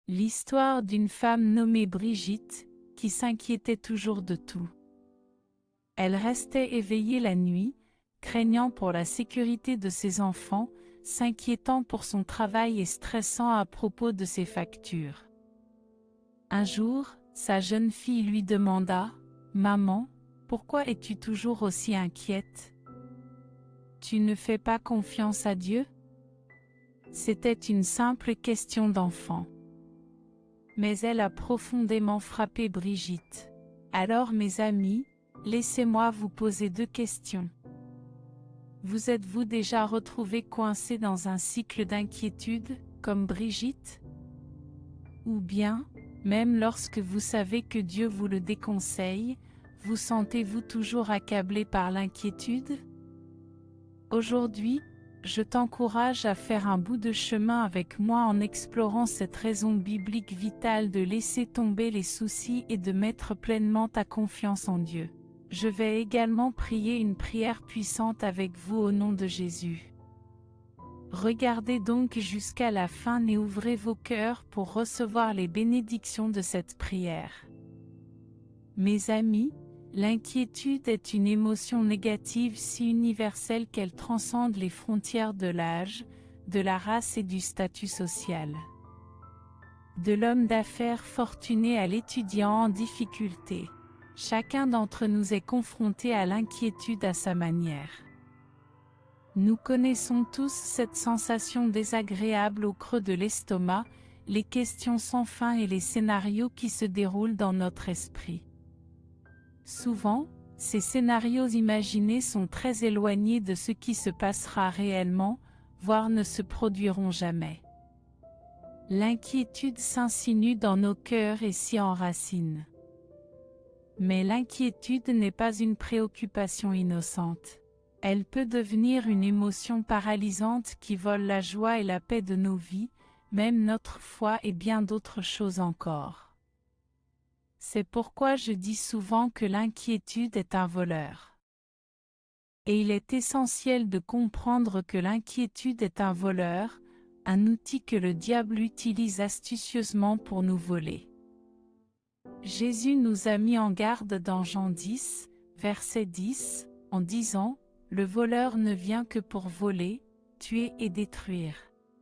L'histoire d'une femme nommée Brigitte, qui s'inquiétait toujours de tout. Elle restait éveillée la nuit, craignant pour la sécurité de ses enfants, s'inquiétant pour son travail et stressant à propos de ses factures. Un jour, sa jeune fille lui demanda « Maman, pourquoi es-tu toujours aussi inquiète? Tu ne fais pas confiance à Dieu ?» C'était une simple question d'enfant. Mais elle a profondément frappé Brigitte. Alors mes amis, laissez-moi vous poser 2 questions. Vous êtes-vous déjà retrouvé coincé dans un cycle d'inquiétude, comme Brigitte? Ou bien, même lorsque vous savez que Dieu vous le déconseille, vous sentez-vous toujours accablé par l'inquiétude? Aujourd'hui, je t'encourage à faire un bout de chemin avec moi en explorant cette raison biblique vitale de laisser tomber les soucis et de mettre pleinement ta confiance en Dieu. Je vais également prier une prière puissante avec vous au nom de Jésus. Regardez donc jusqu'à la fin et ouvrez vos cœurs pour recevoir les bénédictions de cette prière. Mes amis, l'inquiétude est une émotion négative si universelle qu'elle transcende les frontières de l'âge, de la race et du statut social. De l'homme d'affaires fortuné à l'étudiant en difficulté, chacun d'entre nous est confronté à l'inquiétude à sa manière. Nous connaissons tous cette sensation désagréable au creux de l'estomac, les questions sans fin et les scénarios qui se déroulent dans notre esprit. Souvent, ces scénarios imaginés sont très éloignés de ce qui se passera réellement, voire ne se produiront jamais. L'inquiétude s'insinue dans nos cœurs et s'y enracine. Mais l'inquiétude n'est pas une préoccupation innocente. Elle peut devenir une émotion paralysante qui vole la joie et la paix de nos vies, même notre foi et bien d'autres choses encore. C'est pourquoi je dis souvent que l'inquiétude est un voleur. Et il est essentiel de comprendre que l'inquiétude est un voleur, un outil que le diable utilise astucieusement pour nous voler. Jésus nous a mis en garde dans Jean 10, verset 10, en disant « Le voleur ne vient que pour voler, tuer et détruire. »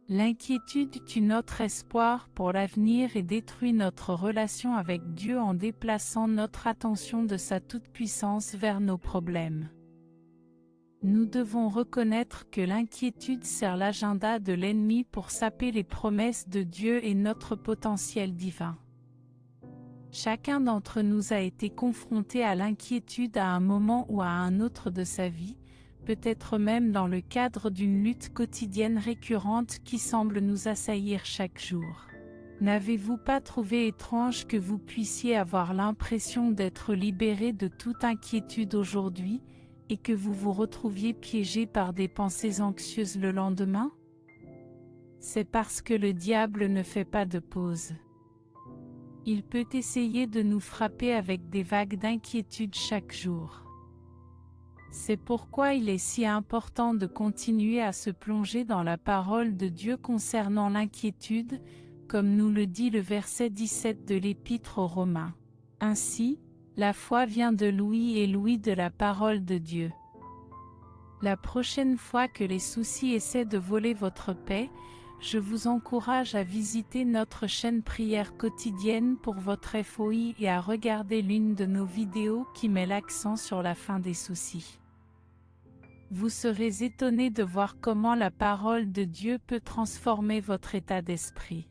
L'inquiétude tue notre espoir pour l'avenir et détruit notre relation avec Dieu en déplaçant notre attention de sa toute-puissance vers nos problèmes. Nous devons reconnaître que l'inquiétude sert l'agenda de l'ennemi pour saper les promesses de Dieu et notre potentiel divin. Chacun d'entre nous a été confronté à l'inquiétude à un moment ou à un autre de sa vie, peut-être même dans le cadre d'une lutte quotidienne récurrente qui semble nous assaillir chaque jour. N'avez-vous pas trouvé étrange que vous puissiez avoir l'impression d'être libéré de toute inquiétude aujourd'hui, et que vous vous retrouviez piégé par des pensées anxieuses le lendemain? C'est parce que le diable ne fait pas de pause. Il peut essayer de nous frapper avec des vagues d'inquiétude chaque jour. C'est pourquoi il est si important de continuer à se plonger dans la parole de Dieu concernant l'inquiétude, comme nous le dit le verset 17 de l'Épître aux Romains. Ainsi, la foi vient de l'ouïe et l'ouïe de la parole de Dieu. La prochaine fois que les soucis essaient de voler votre paix, je vous encourage à visiter notre chaîne prière quotidienne pour votre FOI et à regarder l'une de nos vidéos qui met l'accent sur la fin des soucis. Vous serez étonné de voir comment la parole de Dieu peut transformer votre état d'esprit.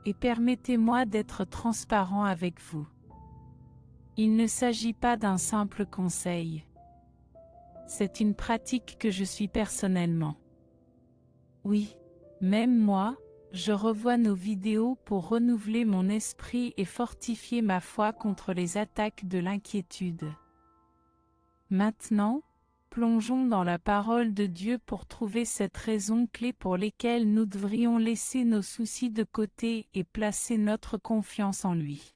Et permettez-moi d'être transparent avec vous. Il ne s'agit pas d'un simple conseil. C'est une pratique que je suis personnellement. Oui, même moi, je revois nos vidéos pour renouveler mon esprit et fortifier ma foi contre les attaques de l'inquiétude. Maintenant, plongeons dans la parole de Dieu pour trouver cette raison clé pour lesquelles nous devrions laisser nos soucis de côté et placer notre confiance en lui.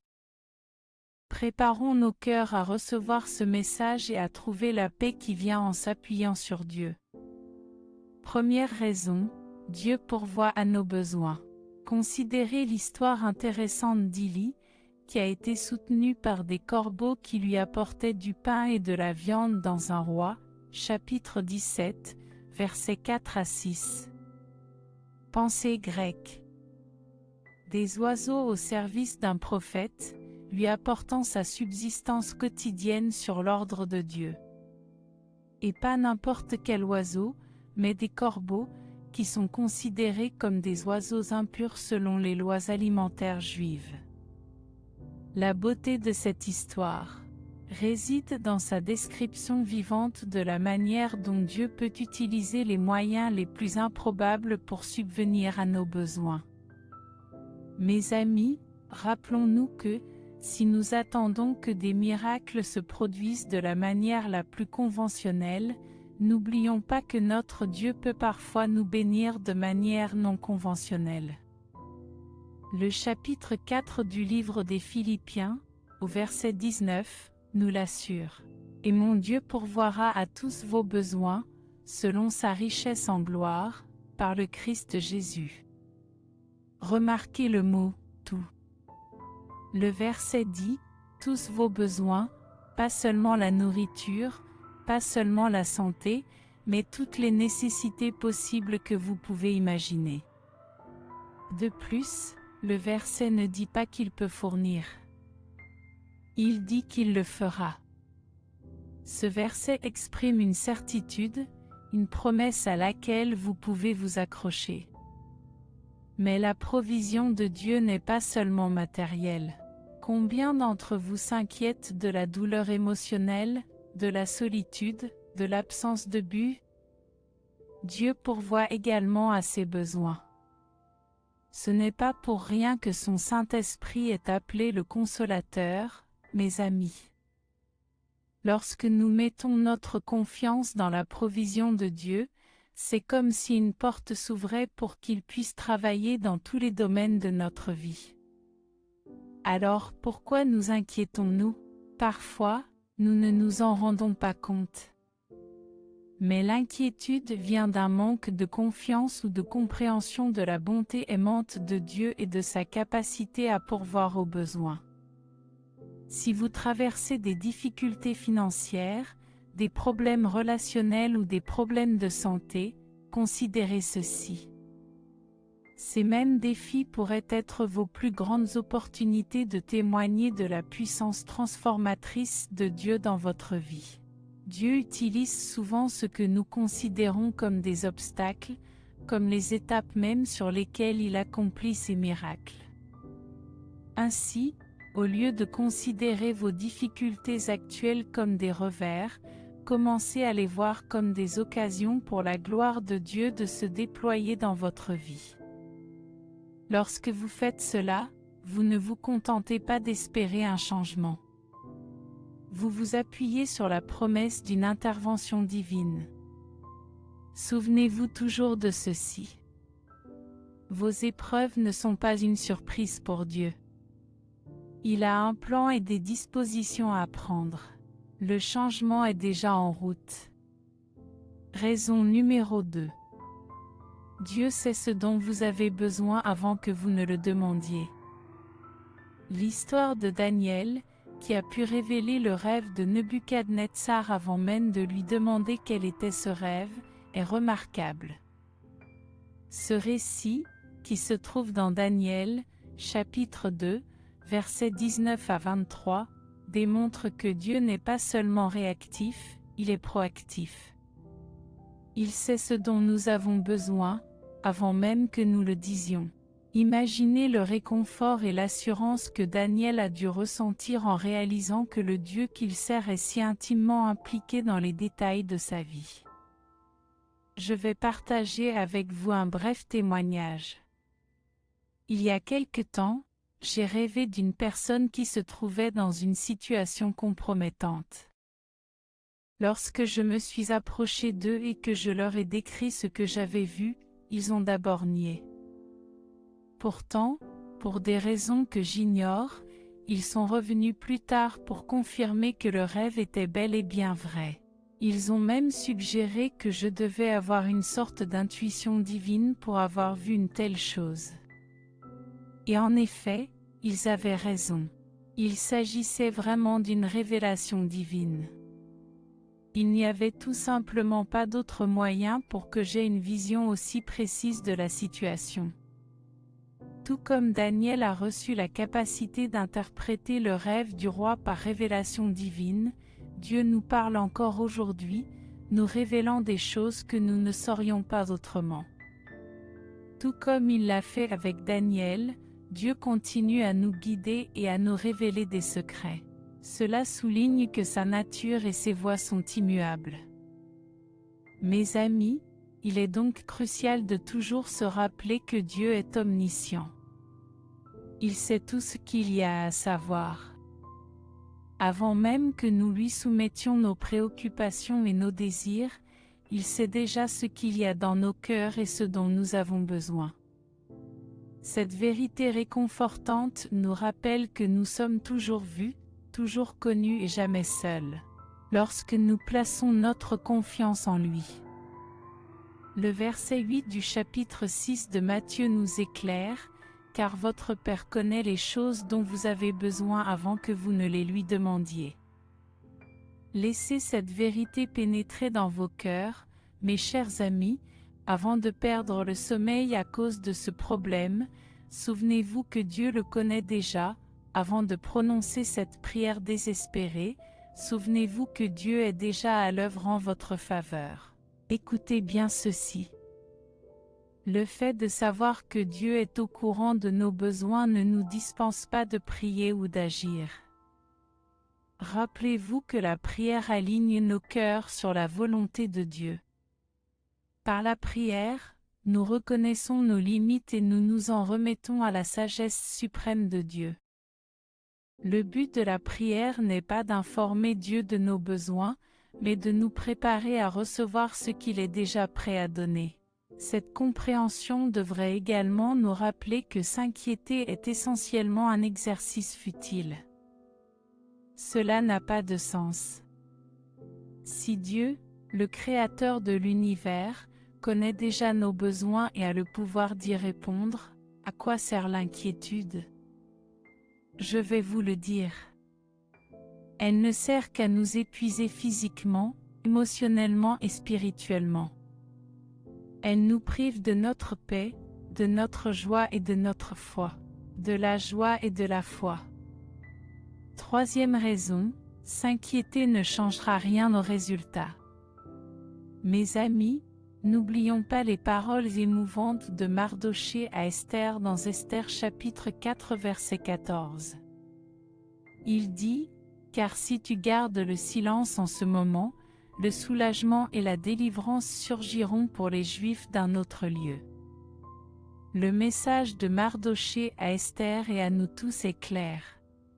Préparons nos cœurs à recevoir ce message et à trouver la paix qui vient en s'appuyant sur Dieu. Première raison, Dieu pourvoit à nos besoins. Considérez l'histoire intéressante d'Élie, qui a été soutenu par des corbeaux qui lui apportaient du pain et de la viande dans un roi, chapitre 17, versets 4 à 6. Pensée grecque. Des oiseaux au service d'un prophète, lui apportant sa subsistance quotidienne sur l'ordre de Dieu. Et pas n'importe quel oiseau, mais des corbeaux, qui sont considérés comme des oiseaux impurs selon les lois alimentaires juives. La beauté de cette histoire réside dans sa description vivante de la manière dont Dieu peut utiliser les moyens les plus improbables pour subvenir à nos besoins. Mes amis, rappelons-nous que, si nous attendons que des miracles se produisent de la manière la plus conventionnelle, n'oublions pas que notre Dieu peut parfois nous bénir de manière non conventionnelle. Le chapitre 4 du livre des Philippiens, au verset 19, nous l'assure. « Et mon Dieu pourvoira à tous vos besoins, selon sa richesse en gloire, par le Christ Jésus. » Remarquez le mot « tout ». Le verset dit « tous vos besoins », pas seulement la nourriture, pas seulement la santé, mais toutes les nécessités possibles que vous pouvez imaginer. De plus, le verset ne dit pas qu'il peut fournir. Il dit qu'il le fera. Ce verset exprime une certitude, une promesse à laquelle vous pouvez vous accrocher. Mais la provision de Dieu n'est pas seulement matérielle. Combien d'entre vous s'inquiètent de la douleur émotionnelle, de la solitude, de l'absence de but? Dieu pourvoit également à ses besoins. Ce n'est pas pour rien que son Saint-Esprit est appelé le Consolateur, mes amis. Lorsque nous mettons notre confiance dans la provision de Dieu, c'est comme si une porte s'ouvrait pour qu'il puisse travailler dans tous les domaines de notre vie. Alors pourquoi nous inquiétons-nous? Parfois, nous ne nous en rendons pas compte. Mais l'inquiétude vient d'un manque de confiance ou de compréhension de la bonté aimante de Dieu et de sa capacité à pourvoir aux besoins. Si vous traversez des difficultés financières, des problèmes relationnels ou des problèmes de santé, considérez ceci. Ces mêmes défis pourraient être vos plus grandes opportunités de témoigner de la puissance transformatrice de Dieu dans votre vie. Dieu utilise souvent ce que nous considérons comme des obstacles, comme les étapes mêmes sur lesquelles il accomplit ses miracles. Ainsi, au lieu de considérer vos difficultés actuelles comme des revers, commencez à les voir comme des occasions pour la gloire de Dieu de se déployer dans votre vie. Lorsque vous faites cela, vous ne vous contentez pas d'espérer un changement. Vous vous appuyez sur la promesse d'une intervention divine. Souvenez-vous toujours de ceci. Vos épreuves ne sont pas une surprise pour Dieu. Il a un plan et des dispositions à prendre. Le changement est déjà en route. Raison numéro 2. Dieu sait ce dont vous avez besoin avant que vous ne le demandiez. L'histoire de Daniel, qui a pu révéler le rêve de Nebuchadnezzar avant même de lui demander quel était ce rêve, est remarquable. Ce récit, qui se trouve dans Daniel, chapitre 2, versets 19 à 23, démontre que Dieu n'est pas seulement réactif, il est proactif. Il sait ce dont nous avons besoin, avant même que nous le disions. Imaginez le réconfort et l'assurance que Daniel a dû ressentir en réalisant que le Dieu qu'il sert est si intimement impliqué dans les détails de sa vie. Je vais partager avec vous un bref témoignage. Il y a quelque temps, j'ai rêvé d'une personne qui se trouvait dans une situation compromettante. Lorsque je me suis approché d'eux et que je leur ai décrit ce que j'avais vu, ils ont d'abord nié. Pourtant, pour des raisons que j'ignore, ils sont revenus plus tard pour confirmer que le rêve était bel et bien vrai. Ils ont même suggéré que je devais avoir une sorte d'intuition divine pour avoir vu une telle chose. Et en effet, ils avaient raison. Il s'agissait vraiment d'une révélation divine. Il n'y avait tout simplement pas d'autre moyen pour que j'aie une vision aussi précise de la situation. Tout comme Daniel a reçu la capacité d'interpréter le rêve du roi par révélation divine, Dieu nous parle encore aujourd'hui, nous révélant des choses que nous ne saurions pas autrement. Tout comme il l'a fait avec Daniel, Dieu continue à nous guider et à nous révéler des secrets. Cela souligne que sa nature et ses voies sont immuables. Mes amis, il est donc crucial de toujours se rappeler que Dieu est omniscient. Il sait tout ce qu'il y a à savoir. Avant même que nous lui soumettions nos préoccupations et nos désirs, il sait déjà ce qu'il y a dans nos cœurs et ce dont nous avons besoin. Cette vérité réconfortante nous rappelle que nous sommes toujours vus, toujours connus et jamais seuls, lorsque nous plaçons notre confiance en lui. Le verset 8 du chapitre 6 de Matthieu nous éclaire, « Car votre Père connaît les choses dont vous avez besoin avant que vous ne les lui demandiez. » Laissez cette vérité pénétrer dans vos cœurs, mes chers amis, avant de perdre le sommeil à cause de ce problème. Souvenez-vous que Dieu le connaît déjà. Avant de prononcer cette prière désespérée, souvenez-vous que Dieu est déjà à l'œuvre en votre faveur. Écoutez bien ceci. Le fait de savoir que Dieu est au courant de nos besoins ne nous dispense pas de prier ou d'agir. Rappelez-vous que la prière aligne nos cœurs sur la volonté de Dieu. Par la prière, nous reconnaissons nos limites et nous nous en remettons à la sagesse suprême de Dieu. Le but de la prière n'est pas d'informer Dieu de nos besoins, mais de nous préparer à recevoir ce qu'il est déjà prêt à donner. Cette compréhension devrait également nous rappeler que s'inquiéter est essentiellement un exercice futile. Cela n'a pas de sens. Si Dieu, le Créateur de l'univers, connaît déjà nos besoins et a le pouvoir d'y répondre, à quoi sert l'inquiétude ? Je vais vous le dire. Elle ne sert qu'à nous épuiser physiquement, émotionnellement et spirituellement. Elle nous prive de notre paix, de notre joie et de notre foi, de la joie et de la foi. Troisième raison, s'inquiéter ne changera rien aux résultats. Mes amis, n'oublions pas les paroles émouvantes de Mardochée à Esther dans Esther chapitre 4 verset 14. Il dit, « Car si tu gardes le silence en ce moment, le soulagement et la délivrance surgiront pour les Juifs d'un autre lieu. » Le message de Mardochée à Esther et à nous tous est clair.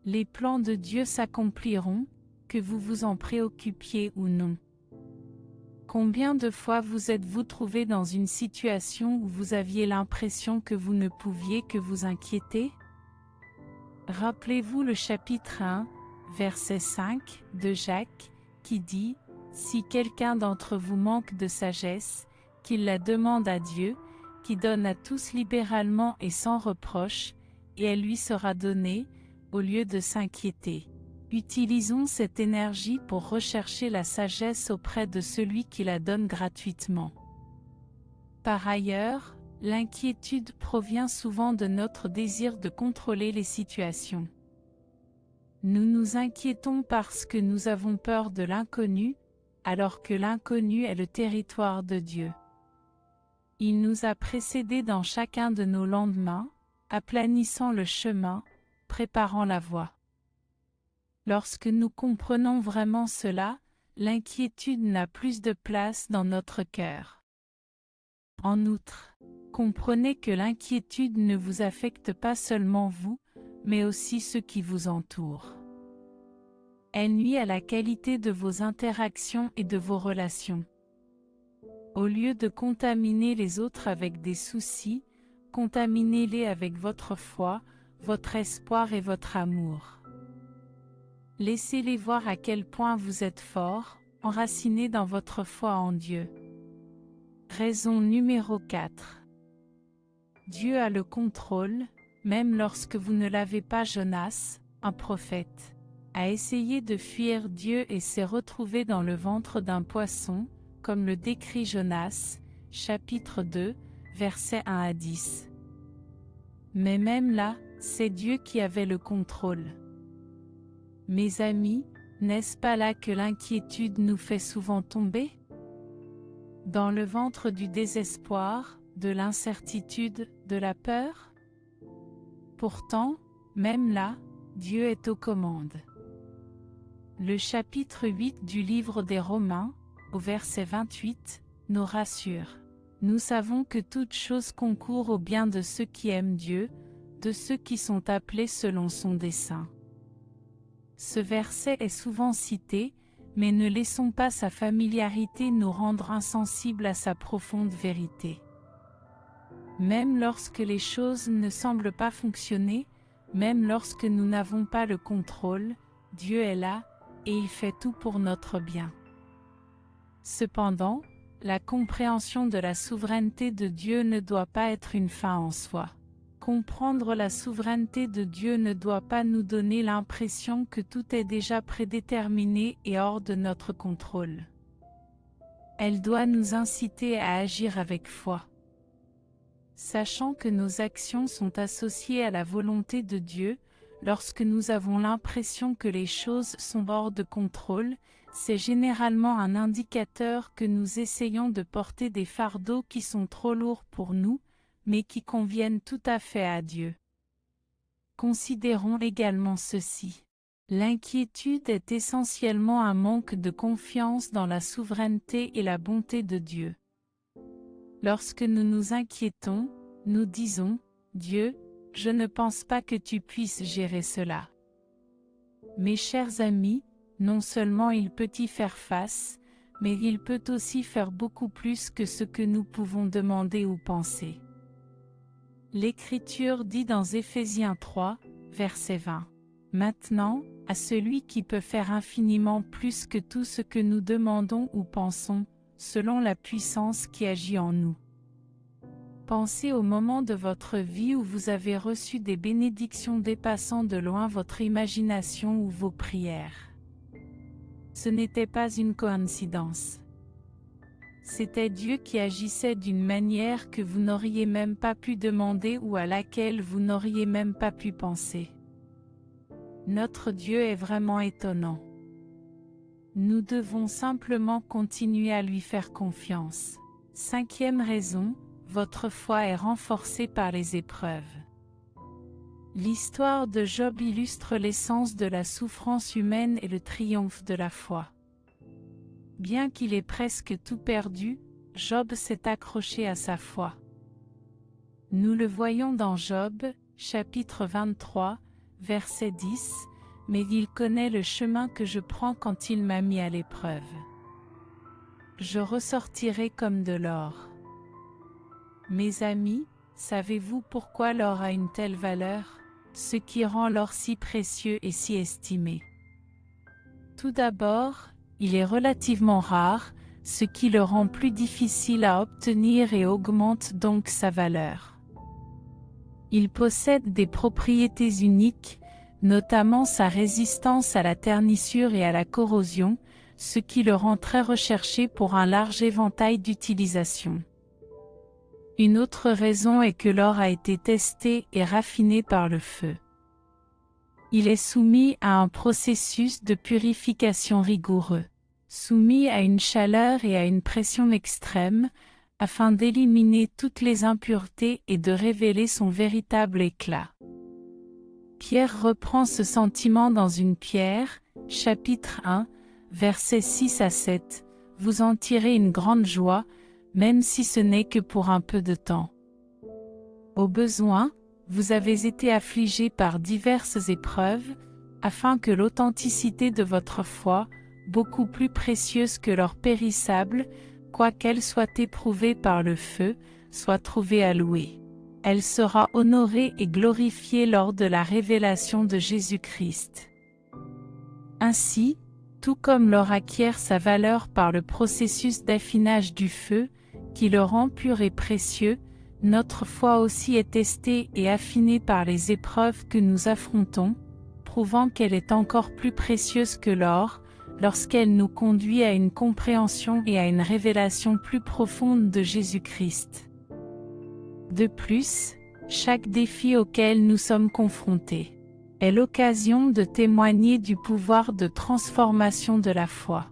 Les plans de Dieu s'accompliront, que vous vous en préoccupiez ou non. Combien de fois vous êtes-vous trouvé dans une situation où vous aviez l'impression que vous ne pouviez que vous inquiéter? Rappelez-vous le chapitre 1, verset 5, de Jacques, qui dit « Si quelqu'un d'entre vous manque de sagesse, qu'il la demande à Dieu, qui donne à tous libéralement et sans reproche, et elle lui sera donnée, au lieu de s'inquiéter. » Utilisons cette énergie pour rechercher la sagesse auprès de celui qui la donne gratuitement. Par ailleurs, l'inquiétude provient souvent de notre désir de contrôler les situations. Nous nous inquiétons parce que nous avons peur de l'inconnu, alors que l'inconnu est le territoire de Dieu. Il nous a précédés dans chacun de nos lendemains, aplanissant le chemin, préparant la voie. Lorsque nous comprenons vraiment cela, l'inquiétude n'a plus de place dans notre cœur. En outre, comprenez que l'inquiétude ne vous affecte pas seulement vous, mais aussi ceux qui vous entourent. Elle nuit à la qualité de vos interactions et de vos relations. Au lieu de contaminer les autres avec des soucis, contaminez-les avec votre foi, votre espoir et votre amour. Laissez-les voir à quel point vous êtes fort, enraciné dans votre foi en Dieu. Raison numéro 4. Dieu a le contrôle, même lorsque vous ne l'avez pas. Jonas, un prophète, a essayé de fuir Dieu et s'est retrouvé dans le ventre d'un poisson, comme le décrit Jonas, chapitre 2, versets 1 à 10. Mais même là, c'est Dieu qui avait le contrôle. Mes amis, n'est-ce pas là que l'inquiétude nous fait souvent tomber? Dans le ventre du désespoir, de l'incertitude, de la peur? Pourtant, même là, Dieu est aux commandes. Le chapitre 8 du livre des Romains, au verset 28, nous rassure. Nous savons que toute chose concourt au bien de ceux qui aiment Dieu, de ceux qui sont appelés selon son dessein. Ce verset est souvent cité, mais ne laissons pas sa familiarité nous rendre insensibles à sa profonde vérité. Même lorsque les choses ne semblent pas fonctionner, même lorsque nous n'avons pas le contrôle, Dieu est là, et il fait tout pour notre bien. Cependant, la compréhension de la souveraineté de Dieu ne doit pas être une fin en soi. Comprendre la souveraineté de Dieu ne doit pas nous donner l'impression que tout est déjà prédéterminé et hors de notre contrôle. Elle doit nous inciter à agir avec foi. Sachant que nos actions sont associées à la volonté de Dieu, lorsque nous avons l'impression que les choses sont hors de contrôle, c'est généralement un indicateur que nous essayons de porter des fardeaux qui sont trop lourds pour nous, mais qui conviennent tout à fait à Dieu. Considérons également ceci. L'inquiétude est essentiellement un manque de confiance dans la souveraineté et la bonté de Dieu. Lorsque nous nous inquiétons, nous disons, « Dieu, je ne pense pas que tu puisses gérer cela. » Mes chers amis, non seulement il peut y faire face, mais il peut aussi faire beaucoup plus que ce que nous pouvons demander ou penser. L'Écriture dit dans Éphésiens 3, verset 20. Maintenant, à celui qui peut faire infiniment plus que tout ce que nous demandons ou pensons, selon la puissance qui agit en nous. Pensez au moment de votre vie où vous avez reçu des bénédictions dépassant de loin votre imagination ou vos prières. Ce n'était pas une coïncidence. C'était Dieu qui agissait d'une manière que vous n'auriez même pas pu demander ou à laquelle vous n'auriez même pas pu penser. Notre Dieu est vraiment étonnant. Nous devons simplement continuer à lui faire confiance. 5e raison, votre foi est renforcée par les épreuves. L'histoire de Job illustre l'essence de la souffrance humaine et le triomphe de la foi. Bien qu'il ait presque tout perdu, Job s'est accroché à sa foi. Nous le voyons dans Job, chapitre 23, verset 10, « Mais il connaît le chemin que je prends quand il m'a mis à l'épreuve. Je ressortirai comme de l'or. » Mes amis, savez-vous pourquoi l'or a une telle valeur? Ce qui rend l'or si précieux et si estimé. Tout d'abord, il est relativement rare, ce qui le rend plus difficile à obtenir et augmente donc sa valeur. Il possède des propriétés uniques, notamment sa résistance à la ternissure et à la corrosion, ce qui le rend très recherché pour un large éventail d'utilisations. Une autre raison est que l'or a été testé et raffiné par le feu. Il est soumis à un processus de purification rigoureux, soumis à une chaleur et à une pression extrême, afin d'éliminer toutes les impuretés et de révéler son véritable éclat. Pierre reprend ce sentiment dans une Pierre, chapitre 1, versets 6 à 7, « Vous en tirez une grande joie, même si ce n'est que pour un peu de temps. Au besoin, vous avez été affligés par diverses épreuves, afin que l'authenticité de votre foi, beaucoup plus précieuse que l'or périssable, quoiqu'elle soit éprouvée par le feu, soit trouvée à louer. Elle sera honorée et glorifiée lors de la révélation de Jésus-Christ. » Ainsi, tout comme l'or acquiert sa valeur par le processus d'affinage du feu, qui le rend pur et précieux, Notre foi aussi est testée et affinée par les épreuves que nous affrontons, prouvant qu'elle est encore plus précieuse que l'or, lorsqu'elle nous conduit à une compréhension et à une révélation plus profonde de Jésus-Christ. De plus, chaque défi auquel nous sommes confrontés est l'occasion de témoigner du pouvoir de transformation de la foi.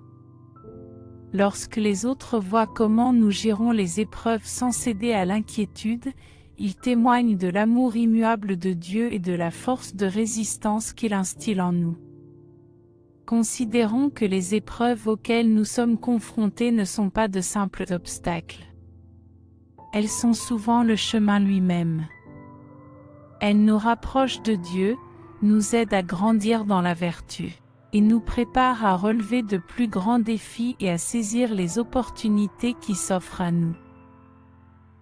Lorsque les autres voient comment nous gérons les épreuves sans céder à l'inquiétude, ils témoignent de l'amour immuable de Dieu et de la force de résistance qu'il instille en nous. Considérons que les épreuves auxquelles nous sommes confrontés ne sont pas de simples obstacles. Elles sont souvent le chemin lui-même. Elles nous rapprochent de Dieu, nous aident à grandir dans la vertu, et nous préparent à relever de plus grands défis et à saisir les opportunités qui s'offrent à nous.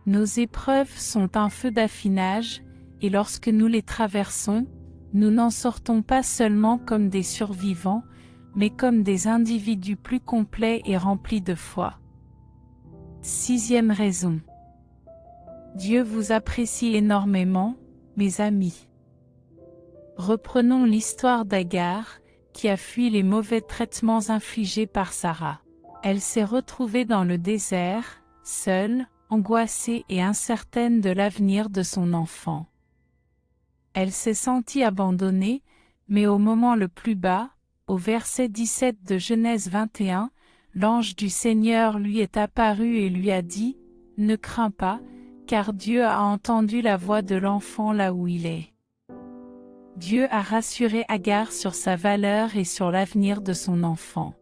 Nos épreuves sont un feu d'affinage, et lorsque nous les traversons, nous n'en sortons pas seulement comme des survivants, mais comme des individus plus complets et remplis de foi. 6e raison. Dieu vous apprécie énormément, mes amis. Reprenons l'histoire d'Agar, qui a fui les mauvais traitements infligés par Sarah. Elle s'est retrouvée dans le désert, seule, angoissée et incertaine de l'avenir de son enfant. Elle s'est sentie abandonnée, mais au moment le plus bas, au verset 17 de Genèse 21, l'ange du Seigneur lui est apparu et lui a dit « Ne crains pas, car Dieu a entendu la voix de l'enfant là où il est. » Dieu a rassuré Agar sur sa valeur et sur l'avenir de son enfant.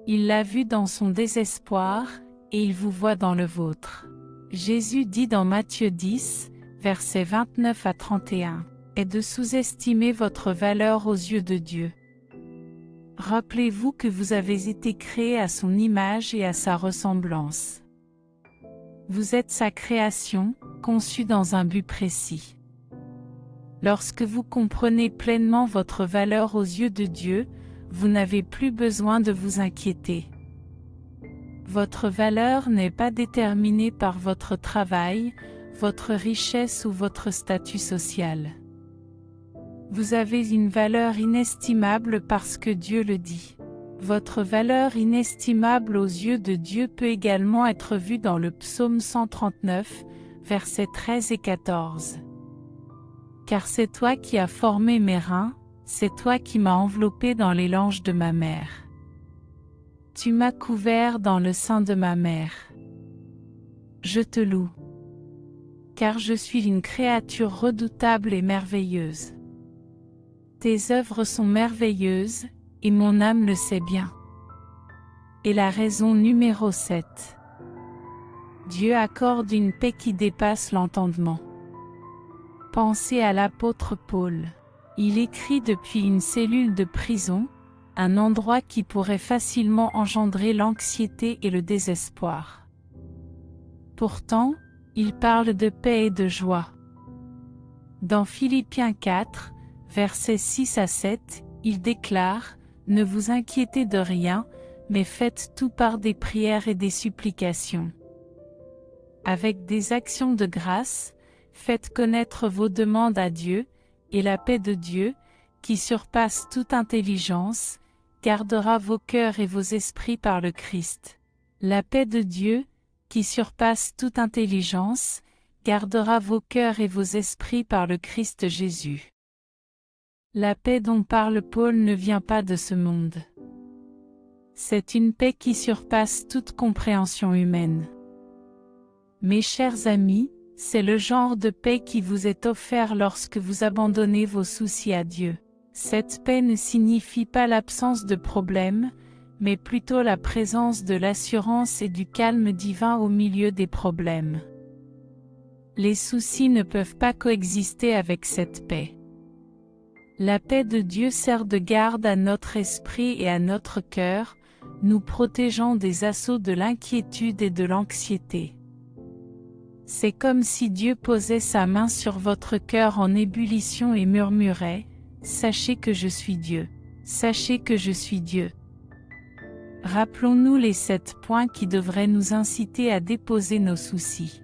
Il l'a vu dans son désespoir, et il vous voit dans le vôtre. Jésus dit dans Matthieu 10, versets 29 à 31, « est de sous-estimer votre valeur aux yeux de Dieu. Rappelez-vous que vous avez été créés à son image et à sa ressemblance. Vous êtes sa création, conçue dans un but précis. Lorsque vous comprenez pleinement votre valeur aux yeux de Dieu, vous n'avez plus besoin de vous inquiéter. Votre valeur n'est pas déterminée par votre travail, votre richesse ou votre statut social. Vous avez une valeur inestimable parce que Dieu le dit. Votre valeur inestimable aux yeux de Dieu peut également être vue dans le psaume 139, versets 13 et 14. Car c'est toi qui as formé mes reins, c'est toi qui m'as enveloppé dans les langes de ma mère. Tu m'as couvert dans le sein de ma mère. Je te loue. Car je suis une créature redoutable et merveilleuse. Tes œuvres sont merveilleuses, et mon âme le sait bien. Et la raison numéro 7. Dieu accorde une paix qui dépasse l'entendement. Pensez à l'apôtre Paul. Il écrit depuis une cellule de prison, un endroit qui pourrait facilement engendrer l'anxiété et le désespoir. Pourtant, il parle de paix et de joie. Dans Philippiens 4, versets 6 à 7, il déclare « Ne vous inquiétez de rien, mais faites tout par des prières et des supplications. Avec des actions de grâce, faites connaître vos demandes à Dieu, et la paix de Dieu, qui surpasse toute intelligence, gardera vos cœurs et vos esprits par le Christ. La paix de Dieu, qui surpasse toute intelligence, gardera vos cœurs et vos esprits par le Christ Jésus. » La paix dont parle Paul ne vient pas de ce monde. C'est une paix qui surpasse toute compréhension humaine. Mes chers amis, c'est le genre de paix qui vous est offert lorsque vous abandonnez vos soucis à Dieu. Cette paix ne signifie pas l'absence de problèmes, mais plutôt la présence de l'assurance et du calme divin au milieu des problèmes. Les soucis ne peuvent pas coexister avec cette paix. La paix de Dieu sert de garde à notre esprit et à notre cœur, nous protégeant des assauts de l'inquiétude et de l'anxiété. C'est comme si Dieu posait sa main sur votre cœur en ébullition et murmurait « Sachez que je suis Dieu. Sachez que je suis Dieu. » Rappelons-nous les 7 points qui devraient nous inciter à déposer nos soucis.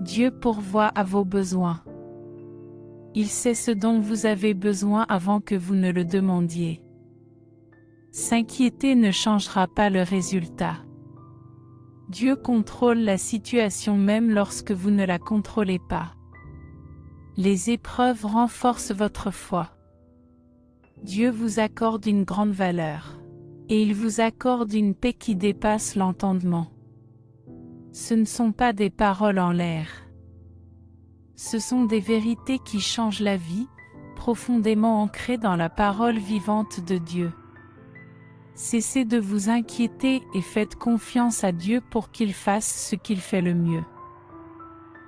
Dieu pourvoit à vos besoins. Il sait ce dont vous avez besoin avant que vous ne le demandiez. S'inquiéter ne changera pas le résultat. Dieu contrôle la situation même lorsque vous ne la contrôlez pas. Les épreuves renforcent votre foi. Dieu vous accorde une grande valeur. Et il vous accorde une paix qui dépasse l'entendement. Ce ne sont pas des paroles en l'air. Ce sont des vérités qui changent la vie, profondément ancrées dans la parole vivante de Dieu. Cessez de vous inquiéter et faites confiance à Dieu pour qu'il fasse ce qu'il fait le mieux.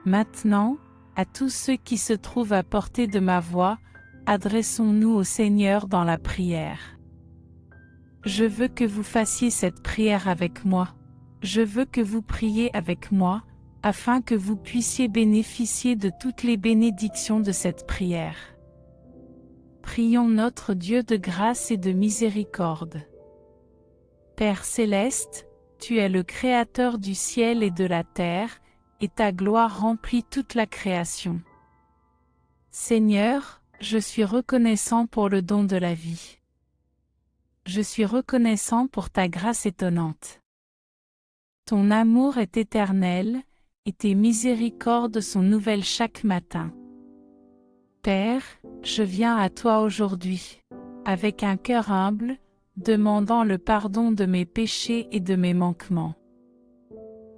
Maintenant, à tous ceux qui se trouvent à portée de ma voix, adressons-nous au Seigneur dans la prière. Je veux que vous fassiez cette prière avec moi. Je veux que vous priez avec moi, afin que vous puissiez bénéficier de toutes les bénédictions de cette prière. Prions notre Dieu de grâce et de miséricorde. Père céleste, tu es le Créateur du ciel et de la terre, et ta gloire remplit toute la création. Seigneur, je suis reconnaissant pour le don de la vie. Je suis reconnaissant pour ta grâce étonnante. Ton amour est éternel, et tes miséricordes sont nouvelles chaque matin. Père, je viens à toi aujourd'hui, avec un cœur humble, demandant le pardon de mes péchés et de mes manquements.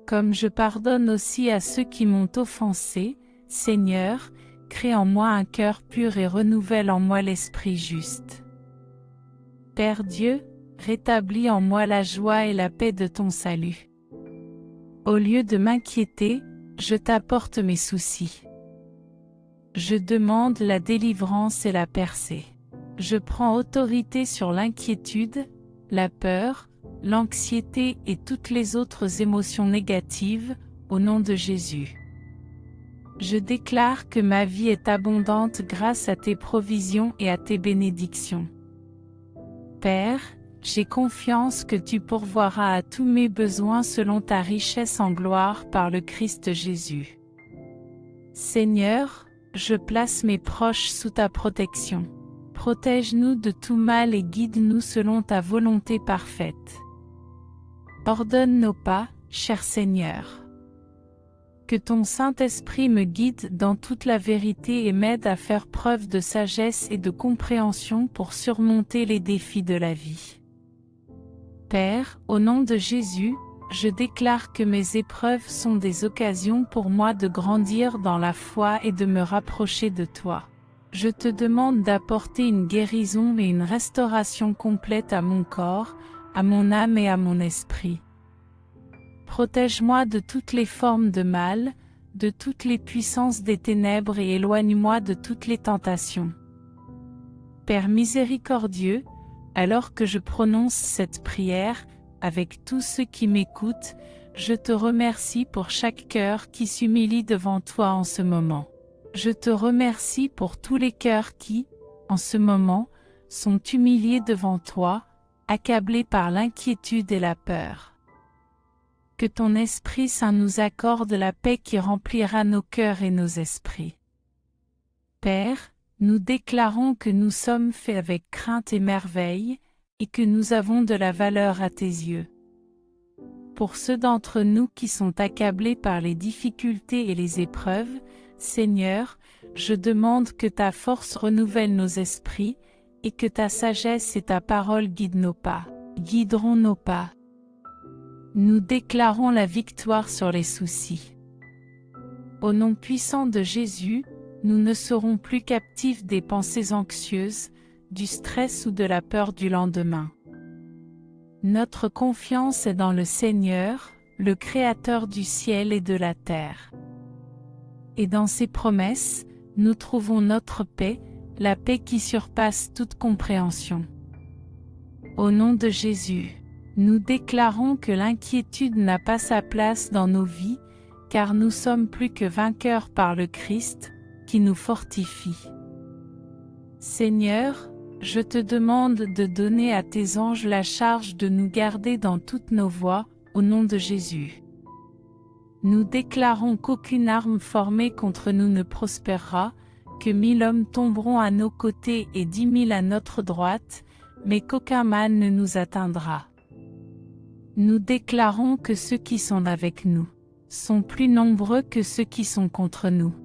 Comme je pardonne aussi à ceux qui m'ont offensé, Seigneur, crée en moi un cœur pur et renouvelle en moi l'esprit juste. Père Dieu, rétablis en moi la joie et la paix de ton salut. Au lieu de m'inquiéter, je t'apporte mes soucis. Je demande la délivrance et la percée. Je prends autorité sur l'inquiétude, la peur, l'anxiété et toutes les autres émotions négatives, au nom de Jésus. Je déclare que ma vie est abondante grâce à tes provisions et à tes bénédictions. Père, j'ai confiance que tu pourvoiras à tous mes besoins selon ta richesse en gloire par le Christ Jésus. Seigneur, je place mes proches sous ta protection. Protège-nous de tout mal et guide-nous selon ta volonté parfaite. Ordonne nos pas, cher Seigneur. Que ton Saint-Esprit me guide dans toute la vérité et m'aide à faire preuve de sagesse et de compréhension pour surmonter les défis de la vie. Père, au nom de Jésus, je déclare que mes épreuves sont des occasions pour moi de grandir dans la foi et de me rapprocher de toi. Je te demande d'apporter une guérison et une restauration complète à mon corps, à mon âme et à mon esprit. Protège-moi de toutes les formes de mal, de toutes les puissances des ténèbres et éloigne-moi de toutes les tentations. Père miséricordieux, alors que je prononce cette prière, avec tous ceux qui m'écoutent, je te remercie pour chaque cœur qui s'humilie devant toi en ce moment. Je te remercie pour tous les cœurs qui, en ce moment, sont humiliés devant toi, accablés par l'inquiétude et la peur. Que ton Esprit Saint nous accorde la paix qui remplira nos cœurs et nos esprits. Père, nous déclarons que nous sommes faits avec crainte et merveille, et que nous avons de la valeur à tes yeux. Pour ceux d'entre nous qui sont accablés par les difficultés et les épreuves, Seigneur, je demande que ta force renouvelle nos esprits, et que ta sagesse et ta parole guident nos pas, guideront nos pas. Nous déclarons la victoire sur les soucis. Au nom puissant de Jésus, nous ne serons plus captifs des pensées anxieuses, du stress ou de la peur du lendemain. Notre confiance est dans le Seigneur, le Créateur du ciel et de la terre. Et dans ses promesses, nous trouvons notre paix, la paix qui surpasse toute compréhension. Au nom de Jésus, nous déclarons que l'inquiétude n'a pas sa place dans nos vies, car nous sommes plus que vainqueurs par le Christ, qui nous fortifie. Seigneur, je te demande de donner à tes anges la charge de nous garder dans toutes nos voies, au nom de Jésus. Nous déclarons qu'aucune arme formée contre nous ne prospérera, que 1000 hommes tomberont à nos côtés et 10 000 à notre droite, mais qu'aucun mal ne nous atteindra. Nous déclarons que ceux qui sont avec nous sont plus nombreux que ceux qui sont contre nous.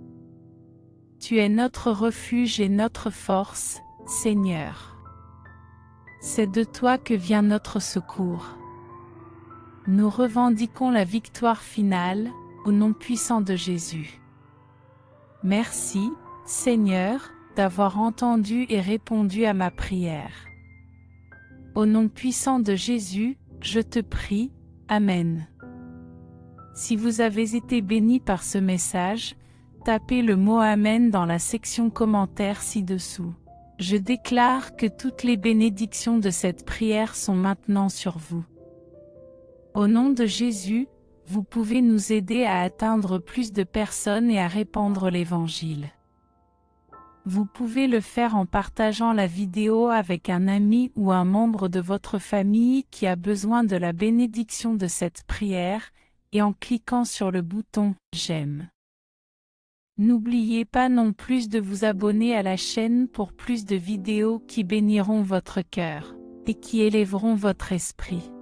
Tu es notre refuge et notre force, Seigneur. C'est de toi que vient notre secours. Nous revendiquons la victoire finale, au nom puissant de Jésus. Merci, Seigneur, d'avoir entendu et répondu à ma prière. Au nom puissant de Jésus, je te prie, Amen. Si vous avez été béni par ce message, tapez le mot Amen dans la section commentaires ci-dessous. Je déclare que toutes les bénédictions de cette prière sont maintenant sur vous. Au nom de Jésus, vous pouvez nous aider à atteindre plus de personnes et à répandre l'Évangile. Vous pouvez le faire en partageant la vidéo avec un ami ou un membre de votre famille qui a besoin de la bénédiction de cette prière, et en cliquant sur le bouton « J'aime ». N'oubliez pas non plus de vous abonner à la chaîne pour plus de vidéos qui béniront votre cœur et qui élèveront votre esprit.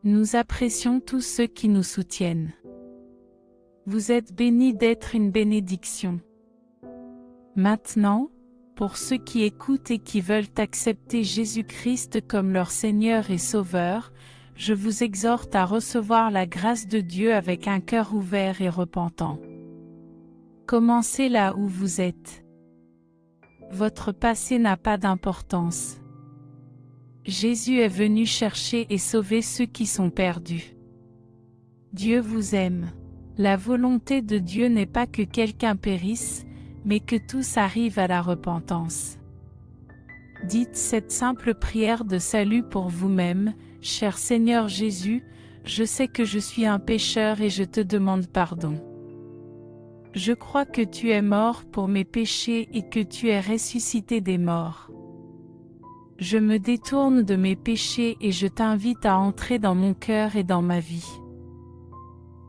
Nous apprécions tous ceux qui nous soutiennent. Vous êtes bénis d'être une bénédiction. Maintenant, pour ceux qui écoutent et qui veulent accepter Jésus-Christ comme leur Seigneur et Sauveur, je vous exhorte à recevoir la grâce de Dieu avec un cœur ouvert et repentant. Commencez là où vous êtes. Votre passé n'a pas d'importance. Jésus est venu chercher et sauver ceux qui sont perdus. Dieu vous aime. La volonté de Dieu n'est pas que quelqu'un périsse, mais que tous arrivent à la repentance. Dites cette simple prière de salut pour vous-même. Cher Seigneur Jésus, je sais que je suis un pécheur et je te demande pardon. Je crois que tu es mort pour mes péchés et que tu es ressuscité des morts. Je me détourne de mes péchés et je t'invite à entrer dans mon cœur et dans ma vie.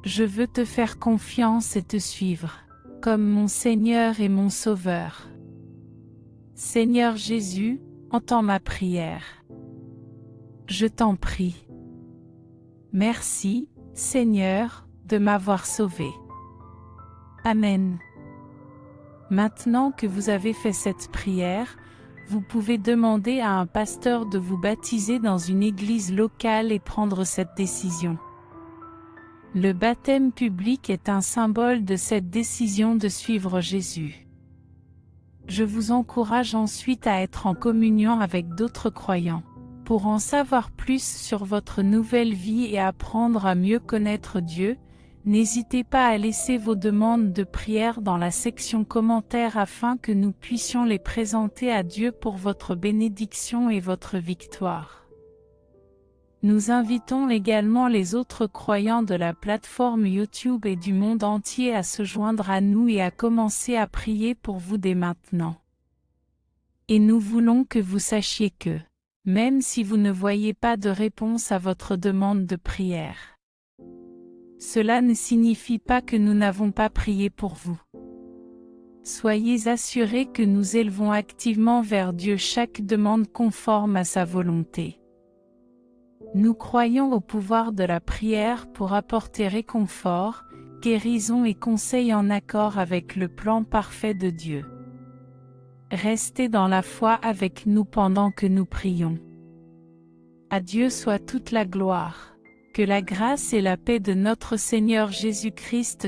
Je veux te faire confiance et te suivre, comme mon Seigneur et mon Sauveur. Seigneur Jésus, entends ma prière. Je t'en prie. Merci, Seigneur, de m'avoir sauvé. Amen. Maintenant que vous avez fait cette prière, vous pouvez demander à un pasteur de vous baptiser dans une église locale et prendre cette décision. Le baptême public est un symbole de cette décision de suivre Jésus. Je vous encourage ensuite à être en communion avec d'autres croyants. Pour en savoir plus sur votre nouvelle vie et apprendre à mieux connaître Dieu, n'hésitez pas à laisser vos demandes de prière dans la section commentaires afin que nous puissions les présenter à Dieu pour votre bénédiction et votre victoire. Nous invitons également les autres croyants de la plateforme YouTube et du monde entier à se joindre à nous et à commencer à prier pour vous dès maintenant. Et nous voulons que vous sachiez que, même si vous ne voyez pas de réponse à votre demande de prière, cela ne signifie pas que nous n'avons pas prié pour vous. Soyez assurés que nous élevons activement vers Dieu chaque demande conforme à sa volonté. Nous croyons au pouvoir de la prière pour apporter réconfort, guérison et conseil en accord avec le plan parfait de Dieu. Restez dans la foi avec nous pendant que nous prions. À Dieu soit toute la gloire. Que la grâce et la paix de notre Seigneur Jésus-Christ